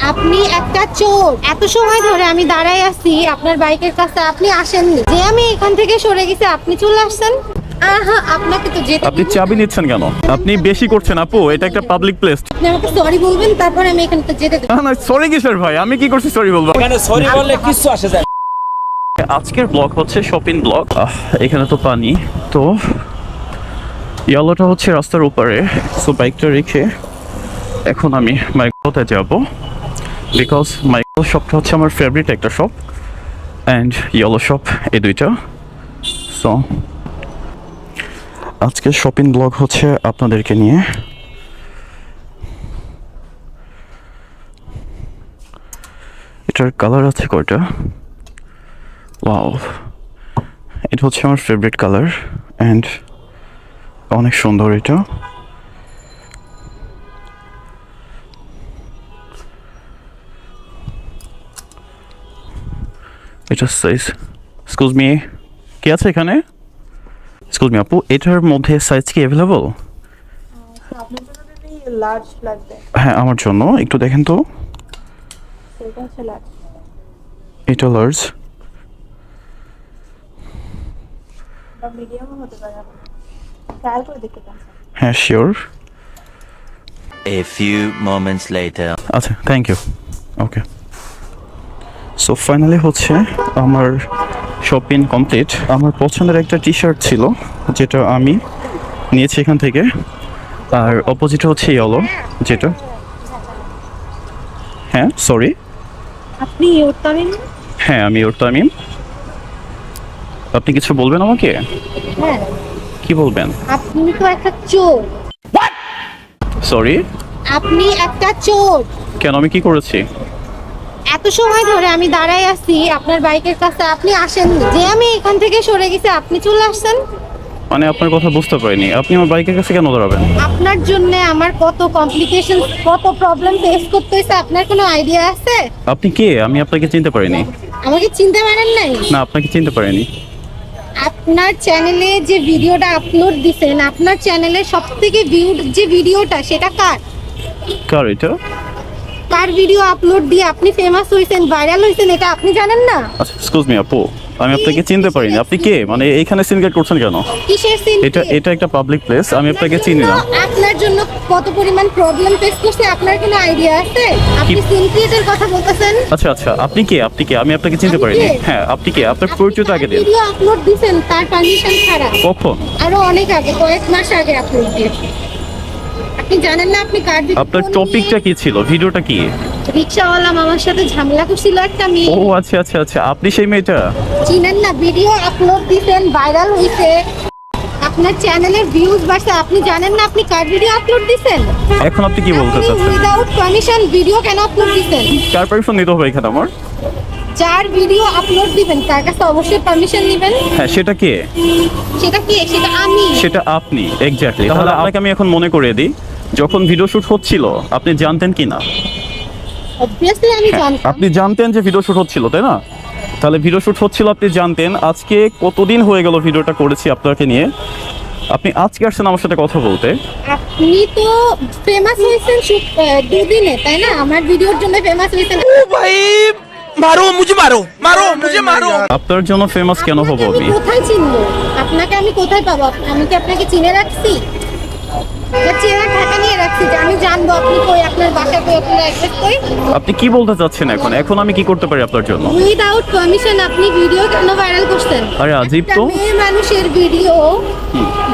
আপনি একটা চোর। এত সময় ধরে আমি দাঁড়াই আছি আপনার বাইকের কাছে, আপনি আসেননি। যে আমি এখান থেকে সরে গেছি আপনি চলে আসছেন। আহা, আপনাকে তো যেতে আপনি চাবি নিচ্ছেন কেন? আপনি বেশি করছেন আপু, এটা একটা পাবলিক প্লেস। আপনি আমাকে সরি বলবেন, তারপর আমি এখান থেকে যেতে দেব। না সরি কিসের ভাই, আমি কি করছি সরি বলবো? এখানে সরি বললে কিছু আসে যায়। আজকের ব্লগ হচ্ছে শপিং ব্লগ। এখানে তো পানি, তো ইয়েলোটা হচ্ছে রাস্তার উপরে। সো বাইকটা রেখে এখন আমি মাইক্রোতে যাব, বিকজ মাইক্রো শপটা হচ্ছে আমার ফেভারিট একটা শপ, অ্যান্ড ইয়েলো শপ, এই দুইটা। সো আজকের শপিং ব্লগ হচ্ছে আপনাদেরকে নিয়ে। এটার কালার আছে কয়টা? ওয়াও, এটা হচ্ছে আমার ফেভারিট কালার অ্যান্ড অনেক সুন্দর এটা। এটা সাইজ, এক্সকিউজ মি, কি আছে এখানে? এক্সকিউজ মি আপু, এটার মধ্যে সাইজ কি অ্যাভেলেবল? আপনার জন্য বেবি লার্জ লাগবে। হ্যাঁ আমার জন্য একটু দেখেন তো। সেটা হচ্ছে লার্জ। এটা লার্জ বা মিডিয়ামও হতে পারে, আপনি ট্রায়াল করে দেখতে পারেন। হ্যাঁ sure. A few moments later. আচ্ছা thank you. Okay, so finally হচ্ছে আমার শপিং কমপ্লিট। আমার পছন্দের একটা টি শার্ট ছিল যেটা আমি নিয়েছি এখান থেকে, আর অপোজিটে হচ্ছে ইয়েলো যেটা। হ্যাঁ সরি, আপনি ওরতামিন? হ্যাঁ আমি ওর তামিম। আপনি কিছু বলবেন আমাকে? হ্যাঁ, কি বলবেন? আপনি তো একটা চোর। সরি, আপনি একটা চোর। কেন, আমি কি করেছি? এত সময় ধরে আমি দাঁড়াই আছি আপনার বাইকের কাছে, আপনি আসেননি। যে আমি এখান থেকে সরে গেছি আপনি চলে আসছেন। মানে আপনার কথা বুঝতে পারিনি, আপনি আমার বাইকের কাছে কেন দাঁড়াবেন? আপনার জন্য আমার কত কমপ্লিকেশন, কত প্রবলেম ফেস করতে হয়েছে, আপনার কোনো আইডিয়া আছে? আপনি কে? আমি আপনাকে চিনতে পারিনি। আমাকে চিনতে পারেন নাই? না আপনাকে চিনতে পারিনি। আপনার চ্যানেলে যে ভিডিওটা আপলোড দিছেন, আপনার চ্যানেলে সবথেকে ভিউড যে ভিডিওটা, সেটা কার? কার এটা? কার ভিডিও আপলোড দিয়ে আপনি ফেমাস হইছেন, ভাইরাল হইছেন, এটা আপনি জানেন না? আচ্ছা এক্সকিউজ মি আপু, আমি আপনাকে চিনতে পারিনি। আপনি কে? মানে এইখানে সিন ক্রিয়েট করছেন কেন? কিসের সিন? এটা একটা পাবলিক প্লেস, আমি আপনাকে চিনি না। আপনার জন্য কত পরিমাণ প্রবলেম ফেস করছে আপনার কোনো আইডিয়া আছে? আপনি সিন ক্রিয়েটের কথা বলতেছেন? আচ্ছা আচ্ছা, আপনি কে? আমি আপনাকে চিনতে আমি পারিনি। কে? হ্যাঁ আপনি কে? আপনার পরিচয়টা আগে দিন। ভিডিও আপলোড দিছেন তার পারমিশন ছাড়া, কখন? আরো অনেক আগে, কয়েক মাস আগে আপলোড দিয়েছেন। আপনি জানেন না আপনি কার ভিডিও? আপনার টপিকটা কি ছিল? ভিডিওটা কি? রিকশাওয়ালা মামার সাথে ঝামেলা করছিল একটা মেয়ে। ও আচ্ছা আচ্ছা আচ্ছা, আপনি সেই মেয়েটা? চিনেন না? ভিডিও আপলোড দিছেন, ভাইরাল হইছে, আপনার চ্যানেলের ভিউজ বাড়ছে, আপনি জানেন না আপনি কার ভিডিও আপলোড দিছেন? এখন আপনি কি বলতে চাচ্ছেন? উইদাউট পারমিশন ভিডিও কেন আপলোড দিছেন? কার পারমিশন নিতে হবে এখানে আমার? যার ভিডিও আপলোড দিবেন তার কাছে অবশ্যই পারমিশন নেবেন। হ্যাঁ সেটা কে? সেটা কি? সেটা আমি। সেটা আপনি, এক্স্যাক্টলি। তাহলে আপনাকে আমি এখন মনে করিয়ে দিই, যখন ভিডিও শুট হচ্ছিল আপনি জানতেন কি না? অবভিয়াসলি আমি জানতাম। আপনি জানতেন যে ভিডিও শুট হচ্ছিল, তাই না? তাহলে ভিডিও শুট হচ্ছিল আপনি জানতেন। আজকে কতদিন হয়ে গেল ভিডিওটা করেছি আপনাকে নিয়ে, আপনি আজকে আসছেন আমার সাথে কথা বলতে। আপনি তো ফেমাস হয়েছেন দুদিনে, তাই না? আমার ভিডিওর জন্য ফেমাস হয়েছেন। ভাই মারো মুঝে, মারো মুঝে, মারো। আপনার জন্য ফেমাস কেন হব আপনাকে আমি? কোথায় চিনবো? আপনাকে আমি কোথায় পাবো? আমি কি আপনাকে চিনে রাখছি? চেনা ঢাকা নিয়ে রাখছি যে আমি জানবো আপনি কই, আপনার বাসা কই, আপনার অ্যাড্রেস কই। আপনি কি বলতে চাচ্ছেন এখন আমি কি করতে পারি আপনার জন্য? উইদাউট পারমিশন আপনি ভিডিও কেন ভাইরাল করছেন? আরে আজীব একটা তো। মেয়ে মানুষের ভিডিও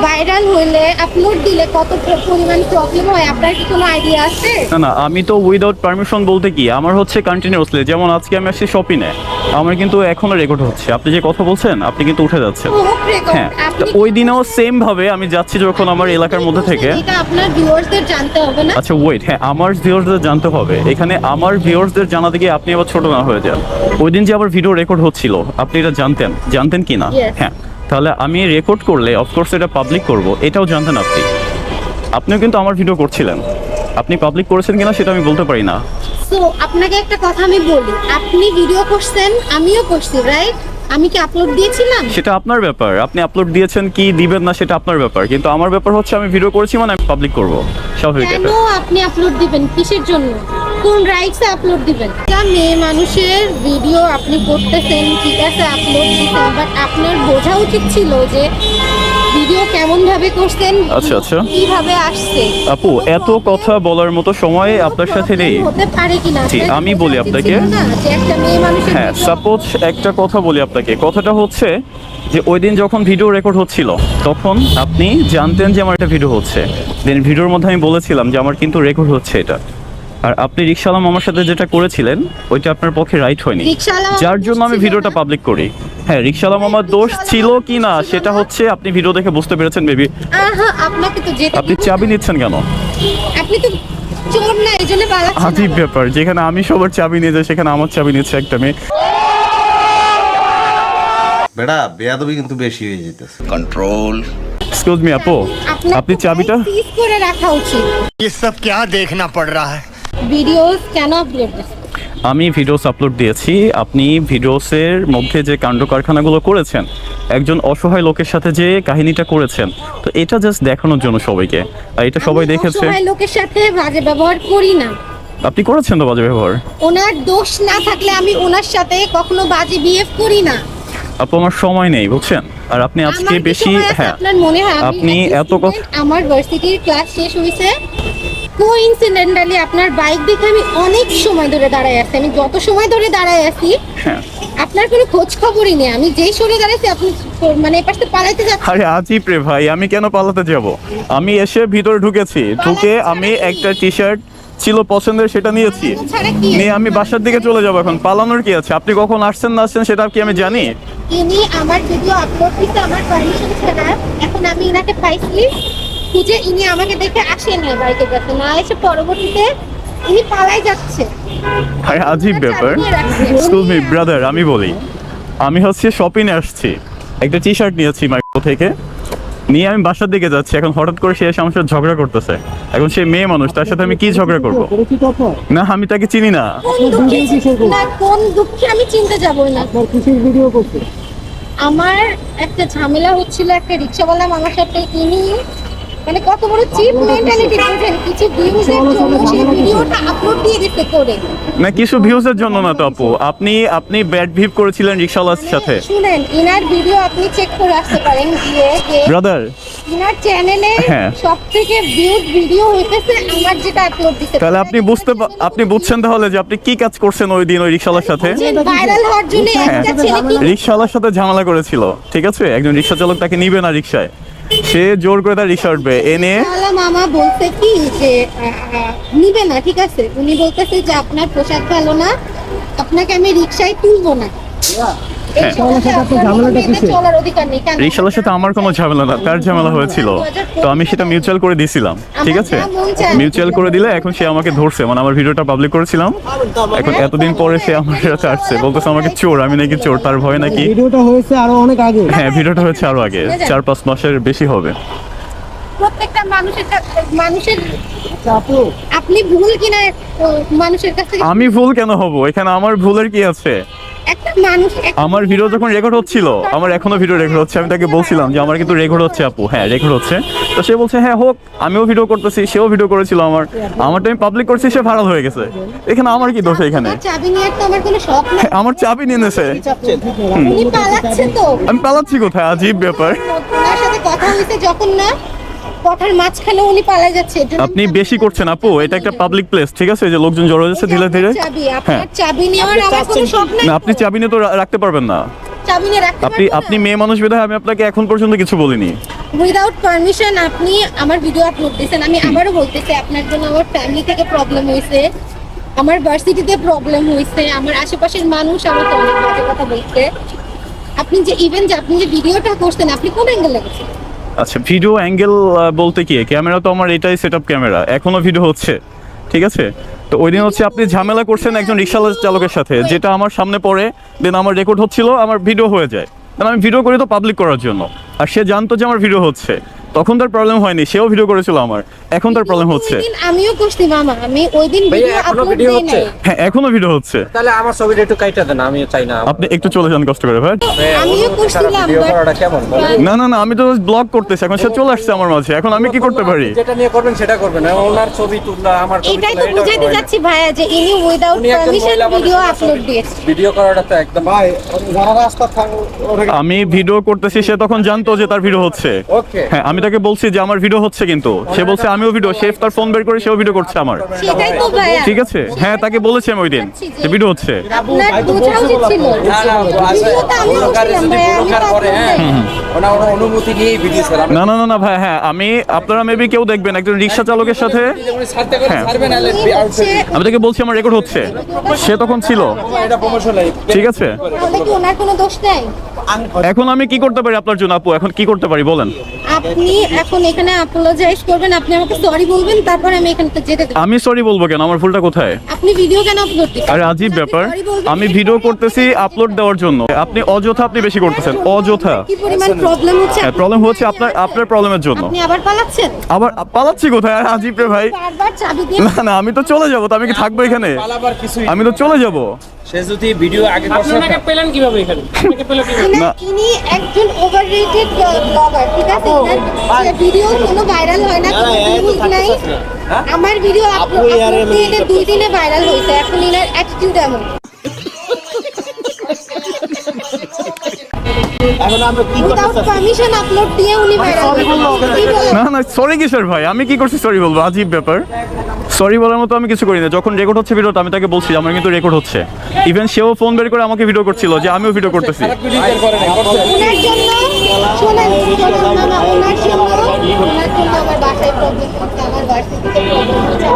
ভাইরাল হইলে, আপলোড দিলে কত পরিমাণ প্রবলেম হয়, আপনার কি কোনো আইডিয়া আছে? না আমি তো উইদাউট পারমিশন বলতে কি, আমার হচ্ছে কন্টিনিউয়াসলি, যেমন আজকে আমি আসছি শপিংয়ে, আমার কিন্তু এখনো রেকর্ড হচ্ছে। আপনি যে কথা বলছেন আপনি কিন্তু উঠে যাচ্ছেন। হোক রেকর্ড। হ্যাঁ, তো আপনি ওই দিনেও সেম ভাবে আমি যাচ্ছি যখন আমার এলাকার মধ্যে থেকে। এটা আপনার ভিউয়ার্সদের জানতে হবে না? আচ্ছা ওয়েট, হ্যাঁ আমার ভিউয়ার্সদের জানতে হবে। এখানে আমার ভিউয়ার্সদের জানাতে গিয়ে আপনি আবার ছোট না হয়ে যান। ওই দিন যে আবার ভিডিও রেকর্ড হচ্ছিল আপনি এটা জানতেন কি না? Yes. হ্যাঁ, তাহলে আমি রেকর্ড করলে অফকোর্স এটা পাবলিক করব, এটাও জানতেন আপনি। আপনিও কিন্তু আমার ভিডিও করছিলেন, আপনি পাবলিক করেছেন কিনা সেটা আমি বলতে পারি না। সো আপনাকে একটা কথা আমি বলি, আপনি ভিডিও করছেন, আমিও করছি, রাইট? আমি কি আপলোড দিয়েছিলাম? সেটা আপনার ব্যাপার, আপনি আপলোড দিয়েছেন কি দিবেন না সেটা আপনার ব্যাপার, কিন্তু আমার ব্যাপার হচ্ছে আমি ভিডিও করেছি মানে আমি পাবলিক করব, স্বাভাবিক কেন এটা। আপনি আপলোড দিবেন? কিসের জন্য? কোন রাইটসে আপলোড দিবেন? যা মেয়ে মানুষের ভিডিও আপনি করতেছেন, ঠিক আছে আপলোড দিচ্ছেন, বাট আপনার বোঝা উচিত ছিল যে ভিডিও কেমন ভাবে করছেন, আচ্ছা, আচ্ছা। কিভাবে আসছে। আপু এত কথা বলার মতো সময় আপনার সাথে নেই। হতে পারে কিনা জি, আপনার আমি বোঝা বলি উচিত আপনাকে। ছিল না যে একটা মেয়ে মানুষের হ্যাঁ, video সাপোজ একটা কথা বলি আপনাকে। কথাটা হচ্ছে যে ওই দিন যখন ভিডিও রেকর্ড হচ্ছিল তখন আপনি জানতেন যে আমার একটা ভিডিও হচ্ছে, দেন ভিডিওর মধ্যে আমি বলেছিলাম যে আমার কিন্তু রেকর্ড হচ্ছে এটা। আর আপনি রিকশাওয়ালা মামার সাথে যেটা করেছিলেন ওইটা আপনার পক্ষে রাইট হয়নি, রিকশাওয়ালা মামার যার জন্য আমি দোষ ছিল ভিডিওটা না? পাবলিক করি। হ্যাঁ, রিকশাওয়ালা মামার দোষ ছিল কি না সেটা হচ্ছে আপনি ভিডিও দেখে বুঝতে পেরেছেন মেবি। আপনাকে তো যেতে আপনি দিব চাবি না। নিচ্ছেন কেন? আপনি তো চোর না, এই জন্য পালাচ্ছেন। আজীব ব্যাপার, যেখানে আমি সবার চাবি নিয়ে যাই সেখানে আমার চাবি নিচ্ছে একটা মেয়ে। বেটা বেয়াদবি কিন্তু বেশি হয়ে যেতেছে। कंट्रोल। এক্সকিউজ মি আপু, আপনি চাবিটা সিজ করে রাখা উচিত। ये सब क्या देखना पड़ रहा है? ভিডিওস কেন আপলোড দিচ্ছেন? আমি ভিডিওস আপলোড দিয়েছি। আপনি ভিডিওসের মধ্যে যে কাণ্ড কারখানাগুলো করেছেন, একজন অসহায় লোকের সাথে যে কাহিনীটা করেছেন, তো এটা জাস্ট দেখানোর জন্য সবাইকে। আর এটা সবাই আমি দেখেছে। অসহায় লোকের সাথে বাজে ব্যবহার করি না। আপনি করেছেন তো বাজে ব্যবহার। ওনার দোষ না থাকলে আমি ওনার সাথে কখনো বাজে বিহেভ করি না। আপু আমার সময় নেই বুঝছেন, আর আপনি আজকে আমার কি বেশি সময় আছে? হ্যাঁ আপনার মনে হয় আপনি এত কথা আমার ভার্সিটির ক্লাস শেষ হয়েছে, কোইনসিডেন্টালি আপনার বাইক দেখে আমি অনেক সময় ধরে দাঁড়ায় আছি। আমি যত সময় ধরে দাঁড়ায় আছি হ্যাঁ। আপনার কোনো খোঁজ খবরই নেই। আমি যেই সরে দাঁড়াইছি আপনি মানে এই পাশে পালাইতে যাচ্ছেন। আরে আজিব রে ভাই, আমি কেন পালাতে যাব? আমি এসে ভিতরে ঢুকেছি, ঢুকে আমি একটা টি শার্ট ছিল পছন্দের সেটা নিয়েছি, ছাড়া কি? নিয়ে আমি বাসার দিকে চলে যাবো। এখন পালানোর কি আছে? আপনি কখন আসছেন না আসছেন সেটা কি আমি জানি? ইনি আমার ভিডিও আপলোড দিতে আমার পারমিশন ছাড়া, এখন আমি ইনাকে পাইছি খুঁজে, ইনি আমাকে দেখে আসে না বাইকের কাছে, না এসে পরবর্তীতে ইনি পালাই যাচ্ছে। আরে আজিব ব্যাপার। এক্সকিউজ মি ব্রাদার, আমি বলি, আমি হচ্ছে শপিংয়ে আসছি, একটা টি শার্ট নিয়েছি মাইক্রো থেকে, নিয়ে আমি বাসার দিকে যাচ্ছি। এখন হঠাৎ করে সে এসে আমার সাথে ঝগড়া করতেছে। এখন সে মেয়ে মানুষ, তার সাথে আমি কি ঝগড়া করবো? না আমি তাকে চিনি না। কোন দুঃখে আমি চিনতে যাবো না। আমার একটা ঝামেলা হচ্ছিল একটা রিকশাওয়ালা মামার সাথে। ইনি মানে কত বড় চিপ মেন্টালিটি, বুঝেন? কিছু ভিউজের জন্য সেই ভিডিওটা আপলোড দিয়ে দিতে করে। না কিছু ভিউজের জন্য না তো আপু, আপনি ব্যাড ভিভ করেছিলেন রিকশাওয়ালার সাথে। শুনেন, ইনার ভিডিও আপনি চেক করে আসতে পারেন গিয়ে যে ব্রাদার ইনার চ্যানেলে হ্যাঁ। সবথেকে ভিউড ভিডিও হইতেছে আমার যেটা আপলোড দিতে। তাহলে আপনি বুঝছেন তাহলে যে আপনি কি কাজ করছেন ওই দিন ওই রিকশাওয়ালার সাথে। ভাইরাল হওয়ার জন্য হ্যাঁ, একটা ছেলে কি রিকশাওয়ালার সাথে ঝামেলা করেছিল, ঠিক আছে? একজন রিকশা চালক তাকে নিবে না রিকশায়, সে জোর করে তার রিকশা উঠবে, এনে রিকশাওয়ালা মামা বলছে কি যে নিবে না, ঠিক আছে? উনি বলতেছে যে আপনার পোশাক ভালো না, আপনাকে আমি রিকশায় তুলবো না। হ্যাঁ। চলার অধিকার নেই। কেন? রিকশাওয়ালার সাথে আমার কোনো ঝামেলা না, তার ঝামেলা হয়েছিল, তো আমি সেটা মিউচুয়াল করে দিয়েছিলাম, ঠিক আছে? মিউচুয়াল করে দিলে এখন সে আমাকে ধরছে, মানে আমার ভিডিওটা পাবলিক করেছিলাম, এখন এতদিন পরে সে আমার সাথে আসছে, বলতেছে আমাকে চোর, আমি নাকি চোর, তার ভয় নাকি। ভিডিওটা হয়েছে আরো অনেক আগে। হ্যাঁ, ভিডিওটা হয়েছে আরো আগে, 4-5 মাসের বেশি হবে। প্রত্যেকটা মানুষের আপনি ভুল কিনা মানুষের কাছে আমি ভুল কেন হব? এখানে আমার ভুলের কি আছে? একটা মানুষ আমার ভিডিও যখন রেকর্ড হচ্ছিল, আমার এখনো ভিডিও রেকর্ড হচ্ছে, আমি তাকে বলছিলাম যে আমার কিন্তু রেকর্ড হচ্ছে আপু। হ্যাঁ রেকর্ড হচ্ছে, তো সে বলছে হ্যাঁ হোক, আমিও ভিডিও করতেছি, সেও ভিডিও করেছিল, আমারটা আমি পাবলিক করছি, সে ভাইরাল হয়ে গেছে। এখানে আমার কি দোষ? এখানে চাবি নিয়ে তো আমার কোনো শখ নেই। হ্যাঁ, আমার চাবি নিয়ে নেছে, উনি পালাচ্ছে তো। আমি পালাচ্ছি কোথায়? আজীব ব্যাপার। ওনার সাথে কথা হইছে যখন না, কথার মাঝখানে উনি পালাই যাচ্ছে। এর জন্য আপনি বেশি করছেন আপু, এটা একটা পাবলিক প্লেস, ঠিক আছে? যে লোকজন জড়ো হয়ে যাচ্ছে ধীরে ধীরে। চাবি, হ্যাঁ, আপনার চাবি নেওয়ার আমার কোনো শখ নাই। না আপনি চাবি নিয়ে তো রাখতে পারবেন না। চাবি নিয়ে রাখতে আপনি মেয়ে মানুষ বিধায় আমি আপনাকে এখন পর্যন্ত কিছু বলিনি। উইদাউট পারমিশন আপনি আমার ভিডিও আপলোড দিয়েছেন। আমি আবারও বলতেছি, আপনার জন্য আমার ফ্যামিলি থেকে প্রবলেম হয়েছে, আমার ভার্সিটিতে প্রবলেম হয়েছে, আমার আশেপাশের মানুষ আমাকে অনেক বাজে কথা বলছে। আপনি যে আপনি যে ভিডিওটা করছেন, আপনি কোন অ্যাঙ্গেলে গেছেন? আচ্ছা, ভিডিও অ্যাঙ্গেল বলতে কি, ক্যামেরা তো আমার এটাই সেটআপ ক্যামেরা, এখনো ভিডিও হচ্ছে, ঠিক আছে? তো ওই দিন হচ্ছে আপনি ঝামেলা করছেন একজন রিকশা চালকের সাথে, যেটা আমার সামনে পড়ে, দেন আমার রেকর্ড হচ্ছিল, আমার ভিডিও হয়ে যায়, দেন আমি ভিডিও করি তো পাবলিক করার জন্য, আর সে জানতো যে আমার ভিডিও হচ্ছে, তখন তার প্রবলেম হয়নি, সেও ভিডিও করেছিল আমার। এখন তার প্রবলেম হচ্ছে। ওই দিন আমিও করছি মামা, আমি ওই দিন ভাইয়া, ভিডিও এখনো আপলোড video দেই হচ্ছে? নাই। হ্যাঁ এখনো ভিডিও হচ্ছে। তাহলে আমার ছবিটা একটু কাইটা দেন, আমি চাই না। আপনি একটু চলে যান কষ্ট করে ভাই। আমিও করছিলাম, ভিডিও but- করাটা কেমন বলেন? না না না, আমি তো ব্লগ করতেছি, এখন সে চলে আসছে আমার মাঝে, এখন আমি কি করতে পারি? যেটা নিয়ে করবেন সেটা করবেন, ওনার ছবি তুললা আমার ছবি এটাই তুললা, তো এটা বুঝাইতে হয় না। যাচ্ছি ভাইয়া যে ইনি উইদাউট উনি একজন পারমিশন মহিলা মানুষ, ভিডিও ওনার আপলোড ছবি- দিয়েছে। ভিডিও করাটা তো একদম আমি ভিডিও করতেছি, সে তখন জানতো যে তার ভিডিও হচ্ছে। ওকে। হ্যাঁ আমি তাকে বলছি যে আমার ভিডিও হচ্ছে, কিন্তু সে বলছে আমিও ভিডিও, সে তার ফোন বের করে সেও ভিডিও করছে আমার। সেটাই তো ভাইয়া, ঠিক আছে, হ্যাঁ তাকে বলেছি আমি ওই দিন যে ভিডিও হচ্ছে। আপনার বোঝা উচিত ছিল। না না, তো আছে ভিডিওতে আমি ব্লগারে করছিলাম যদি ভাইয়া, আমি ব্লগার তো করে, হ্যাঁ upload ওনার অনুমতি নিয়েই ভিডিও ছিল। না না না না ভাই, হ্যাঁ আমি, আপনারা মেবি কেউ দেখবেন একজন রিক্সা চালকের সাথে, যেমন ছাড়তে করে হ্যাঁ। ছাড়বেন, আলে দেই। হচ্ছে, আমি তাকে বলছি আমার রেকর্ড হচ্ছে, সে তখন ছিল। এটা প্রমোশন ঠিক আছে, তাহলে কি ওনার কোনো দোষ নাই? এখন আমি কি করতে পারি আপনার জন্য আপু? এখন কি করতে পারি বলেন? আপনি এখন এখানে অ্যাপোলোজাইজ করবেন, আপনি আমাকে সরি বলবেন, তারপর আমি এখান থেকে যেতে দেব। আমি সরি বলবো কেন? আমার ভুলটা কোথায়? আপনি ভিডিও কেন আপলোড দিচ্ছেন? আরে আজীব ব্যাপার, Sorry বলবেন। আমি ভিডিও করতেছি আপলোড দেওয়ার জন্য, আপনি অযথা, আপনি বেশি করতেছেন অযথা। কি পরিমাণ প্রবলেম হচ্ছে? হ্যাঁ প্রবলেম হচ্ছে আপনার প্রবলেমের জন্য। আপনি আবার পালাচ্ছেন? আবার পালাচ্ছি কোথায়? আর আজীব রে ভাই। বারবার চাবি দিয়ে না না, আমি তো চলে যাবো, তো আমি কি থাকবো এখানে? পালাবার কিছুই আমি তো চলে যাবো। সে যদি ভিডিও আগে আপনাকে পেলেন কিভাবে এখানে? আপনাকে পেলেন কিভাবে? না। ইনি একজন ওভাররেটেড ব্লগার, ঠিক আছে? যে ভিডিও কোনো ভাইরাল হয় না, কোনো ভিউজ নাই। আমার ভিডিও আপলোড দিয়ে 2 দিনে ভাইরাল হয়েছে, এখন ইনার অ্যাটিটিউড এমন। উইদাউট পারমিশন আপলোড দিয়ে উনি ভাইরাল হয়েছে। না না, সরি কিসের ভাই? আমি কি করছি সরি বলবো? আজীব ব্যাপার। সরি বলার মতো আমি কিছু করি না। যখন রেকর্ড হচ্ছে ভিডিওটা, আমি তাকে বলছি আমার কিন্তু রেকর্ড হচ্ছে। ইভেন সেও ফোন বের করে আমাকে ভিডিও করছিল যে আমিও ভিডিও করতেছি। ভিডিও করে না করছে। ওনার জন্য শোনেন মামা, ওনার জন্য আমার বাসায় প্রবলেম হচ্ছে, আমার ভার্সিটিতে প্রবলেম হচ্ছে।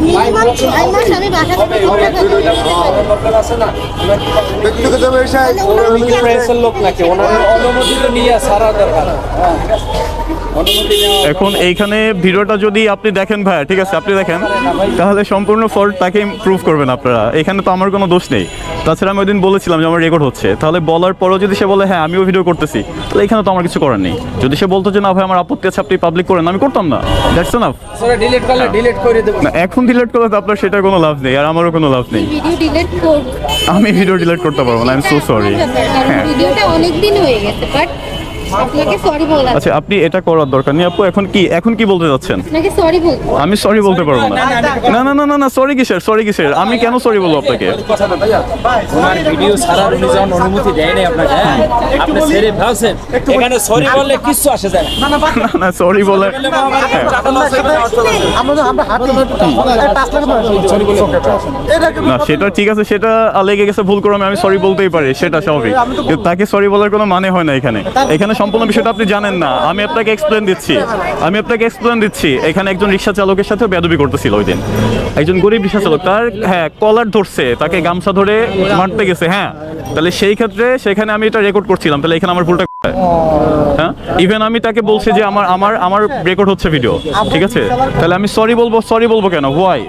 মিনিমাম 6 মাস আমি বাসা থেকে দূরে থাকি। লোকাল আছে না, প্রেসের লোক নাকি, ওনার অনুমতি তো নিয়ে সারা দরকার। হ্যাঁ, ঠিক আছে। অনুমতি নেওয়া এখন এইখানে ভিডিওটা যদি আপনি দেখেন ভাই, ঠিক আছে আপনি দেখেন, তাহলে সম্পূর্ণ ফল্ট তাকে প্রুভ করবেন আপনারা। এখানে তো আমার কোনো দোষ নেই। তাছাড়া আমি ওই দিন বলেছিলাম যে আমার রেকর্ড হচ্ছে, তাহলে বলার পরও যদি সে বলে হ্যাঁ আমিও ভিডিও করতেছি, তাহলে এখানে তো আমার কিছু করার নেই। যদি সে বলতো যে না ভাই আমার আপত্তি আছে, আপনি পাবলিক করেন, আমি করতাম না। That's enough. সেটা ডিলিট করলে ডিলিট করে দেব। না এখন ডিলিট করলে তো আপনার সেটার কোনো লাভ নেই, আর আমারও কোনো লাভ নেই। ভিডিও ডিলিট করব। আমি ভিডিও ডিলিট করতে পারবো না, আই এম সো সরি। কারণ ভিডিওটা অনেক দিন হয়ে গেছে, বাট আপনাকে সরি বললাম। আচ্ছা আপনি এটা করার দরকার নেই আপু। এখন কি বলতে যাচ্ছেন? আপনাকে সরি বলবো। আমি সরি বলতে পারবো না। না না না না না, সরি কিসের? সরি কিসের? আমি কেন সরি বলবো আপনাকে? কথা না ভাইয়া, ওনার ভিডিও ছাড়ার উনি যখন অনুমতি দেয় নাই আপনাকে, হ্যাঁ, আপনি সেরে ভাবছেন এখানে সরি বললে কিছু আসে যায় না। না না, সরি বলে না, সেটা ঠিক আছে, সেটা লেগে গেছে ভুল করে, আমি সরি বলতেই পারি, সেটা স্বাভাবিক। কিন্তু তাকে সরি বলার কোনো মানে হয় না এখানে। এখানে সম্পূর্ণ বিষয়টা আপনি জানেন না। আমি আপনাকে এক্সপ্লেন দিচ্ছি। এখানে একজন রিক্সা চালকের সাথে বেয়াদবি করতেছিল ওই দিন, একজন গরিব রিক্সা চালক, তার হ্যাঁ কলার ধরছে, তাকে গামছা ধরে মারতে গেছে। হ্যাঁ তাহলে সেই ক্ষেত্রে সেখানে আমি এটা রেকর্ড করছিলাম, তাহলে এখানে আমার ভুলটা কোথায়? হ্যাঁ ইভেন আমি তাকে বলছি যে আমার রেকর্ড হচ্ছে ভিডিও, ঠিক আছে? তাহলে আমি সরি বলবো কেন? হোয়াই?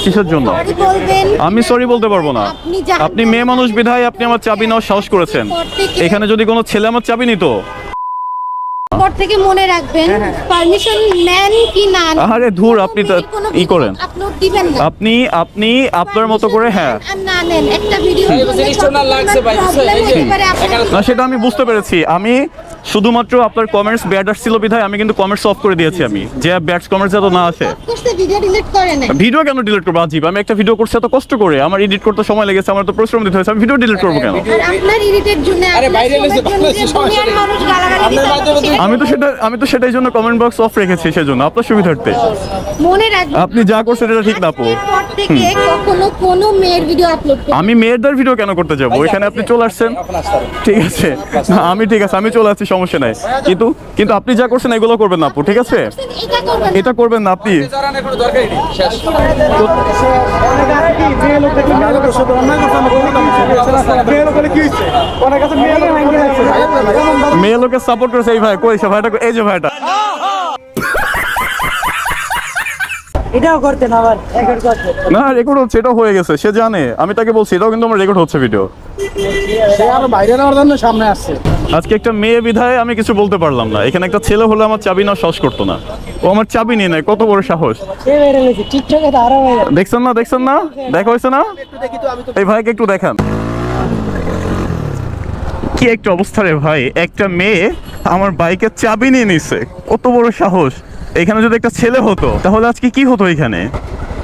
কিসের জন্য? সরি বলবেন। আমি সরি বলতে পারবো না। আপনি মেয়ে মানুষ বিধায় আপনি আমার চাবি নেওয়ার সাহস করেছেন। এখানে যদি কোনো ছেলে আমার চাবি নিত, পর থেকে মনে রাখবেন পারমিশন নেন কি না নেন, আরে ধুর, আপনি তো কোনো ই করেন। আপলোড দিবেন না। আপনি আপনার মতো করে, হ্যাঁ আর না নেন একটা ভিডিও জিনিসটা ওনার লাগছে ভাই, বুঝছেন? না সেটা আমি বুঝতে পেরেছি। আমি শুধুমাত্র আপনার কমেন্টস ব্যাড আসছিল বিধায় আমি কিন্তু কমেন্টস অফ করে দিয়েছি। আমি যে ব্যাড কমেন্টস যাতে না আসে। ভিডিও ডিলিট করে নাই। ভিডিও কেন ডিলিট করবো? আজীব, আমি একটা ভিডিও করছি এত কষ্ট করে, আমার এডিট করতে সময় লেগেছে, আমার তো পরিশ্রম দিতে হয়েছে, আমি ভিডিও ডিলিট করবো কেন? আর আপনার এডিটের জন্য আরে বাইরে এসে দুনিয়ার মানুষ গালাগালি দিতে আমি তো সেটাই জন্য কমেন্ট বক্স অফ রেখেছি, সেজন্য আপনার সুবিধার্থে। মনে রাখবেন আপনি যা করছেন এটা ঠিক না আপু। এরপর থেকে কখনো কোনো মেয়ের ভিডিও আপলোড করবেন আমি মেয়েদের ভিডিও কেন করতে যাবো? এখানে আপনি চলে আসছেন, ঠিক আছে? না আমি ঠিক আছে, আমি চলে আসছি, সমস্যা নাই। কিন্তু আপনি যা করছেন এগুলো করবেন না আপু, ঠিক আছে? এটা করবেন না। এটা করবেন না আপনি। জড়ানোর কোনো দরকারই নেই। শেষ। মেয়ে লোকের সাপোর্ট করেছে এই ভাই, কইছে ভাইটা, এই যে ভাইটা। এটাও করতেন আবার রেকর্ড করতেন। না রেকর্ড হচ্ছে, এটাও হয়ে গেছে, সে জানে, আমি তাকে বলছি এটাও কিন্তু আমার রেকর্ড হচ্ছে ভিডিও। সে আরো বাইরে নেওয়ার জন্য সামনে আসছে। আজকে একটা মেয়ে বিধায় আমি কিছু বলতে পারলাম না, এখানে একটা ছেলে হলে আমার চাবি না সাহস করতো না, ও আমার চাবি নিয়ে নেয়, কত বড় সাহস। সে বেড়ে গেছে টিকটকে তো আরো বেড়ে দেখছেন না, দেখছেন না, দেখা হয়েছে না? এই ভাইকে একটু দেখান, কি একটা অবস্থা রে ভাই, একটা মেয়ে আমার বাইকের চাবি নিয়ে নিছে, কত বড় সাহস। এখানে যদি একটা ছেলে হতো তাহলে আজকে কি হতো এখানে।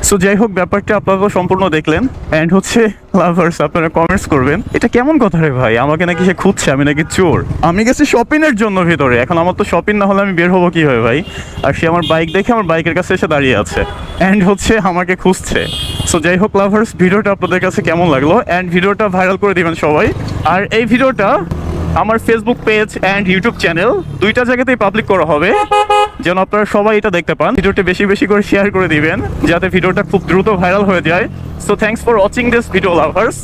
সো যাই হোক, ব্যাপারটা আপনারা তো সম্পূর্ণ দেখলেন। অ্যান্ড হচ্ছে লাভার্স, আপনারা কমেন্টস করবেন এটা কেমন কথা রে ভাই, আমাকে নাকি সে খুঁজছে, আমি নাকি চোর। আমি গেছি শপিং এর জন্য ভিতরে, এখন আমার তো শপিং না হলে আমি বের হবো কি হয় ভাই। আর সে আমার বাইক দেখে আমার বাইকের কাছে এসে দাঁড়িয়ে আছে অ্যান্ড হচ্ছে আমাকে খুঁজছে। সো যাই হোক লাভার্স, ভিডিওটা আপনাদের কাছে কেমন লাগলো, অ্যান্ড ভিডিওটা ভাইরাল করে দিবেন সবাই। আর এই ভিডিওটা আমার Facebook page and YouTube channel দুইটা জায়গাতেই পাবলিক করা হবে, যেন আপনারা সবাই এটা দেখতে পান। ভিডিওটি বেশি বেশি করে শেয়ার করে দিবেন যাতে ভিডিওটা খুব দ্রুত ভাইরাল হয়ে যায়। So thanks for watching this video lovers.